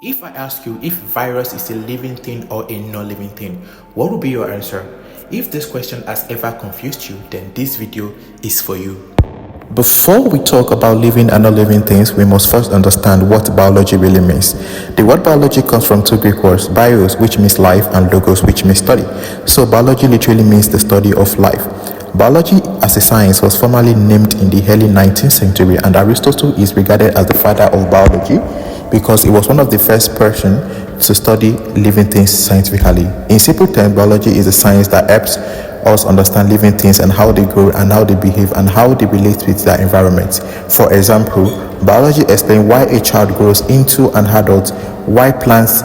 If I ask you if virus is a living thing or a non-living thing, what would be your answer? If this question has ever confused you, then this video is for you. Before we talk about living and non-living things, we must first understand what biology really means. The word biology comes from two Greek words, bios, which means life, and logos, which means study. So biology literally means the study of life. Biology as a science was formally named in the early 19th century, and Aristotle is regarded as the father of biology because he was one of the first person to study living things scientifically. In simple terms, biology is a science that helps us understand living things and how they grow and how they behave and how they relate with their environment. For example, biology explains why a child grows into an adult, why plants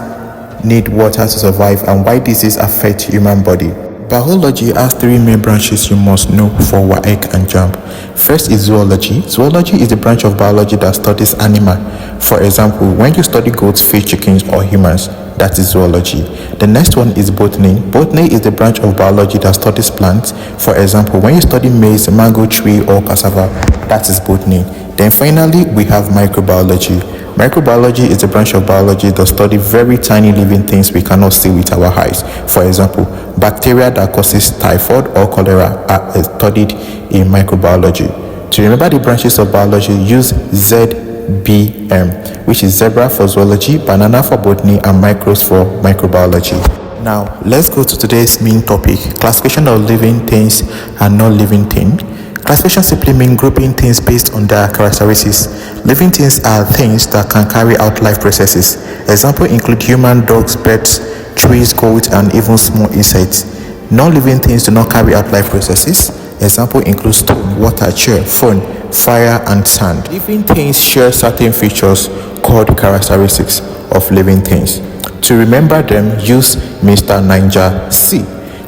need water to survive, and why disease affect human body. Biology has three main branches you must know for WAEC and JAMB. First is zoology. Zoology is the branch of biology that studies animals. For example, when you study goats, fish, chickens, or humans, that is zoology. The next one is botany. Botany is the branch of biology that studies plants. For example, when you study maize, mango tree, or cassava, that is botany. Then finally, we have microbiology. Microbiology is a branch of biology that studies very tiny living things we cannot see with our eyes. For example, bacteria that causes typhoid or cholera are studied in microbiology. To remember the branches of biology, use ZBM, which is zebra for zoology, banana for botany, and micros for microbiology. Now, let's go to today's main topic, classification of living things and non-living things. Classification simply means grouping things based on their characteristics. Living things are things that can carry out life processes. Examples include human, dogs, birds, trees, goats, and even small insects. Non-living things do not carry out life processes. Example include stone, water, chair, phone, fire, and sand. Living things share certain features called characteristics of living things. To remember them, use Mr. Ninja C,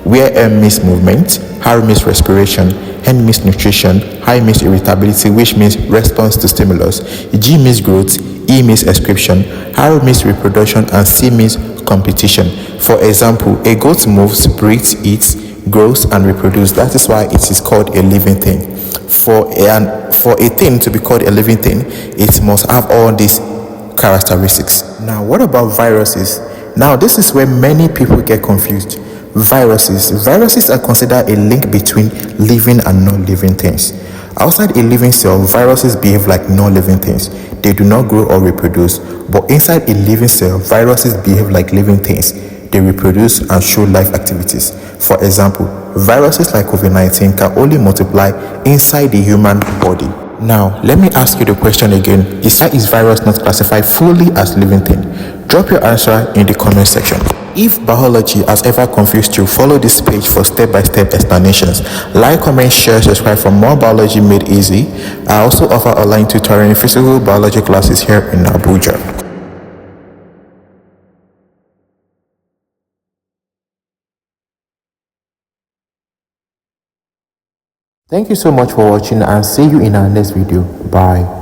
where M means movement, R means respiration, N means nutrition, I means irritability, which means response to stimulus, G means growth, E means excretion, R means reproduction, and C means competition. For example, a goat moves, breathes, eats, grows, and reproduces. That is why it is called a living thing. For a thing to be called a living thing, it must have all these characteristics. Now, what about viruses? Now, this is where many people get confused. Viruses are considered a link between living and non-living things. Outside a living cell, viruses behave like non-living things. They do not grow or reproduce. But inside a living cell, viruses behave like living things. They reproduce and show life activities. For example, viruses like COVID-19 can only multiply inside the human body. Now, let me ask you the question again. Is virus not classified fully as living thing? Drop your answer in the comment section. If biology has ever confused you, follow this page for step-by-step explanations. Like, comment, share, subscribe for more biology made easy. I also offer online tutoring physical biology classes here in Abuja. Thank you so much for watching and see you in our next video. Bye.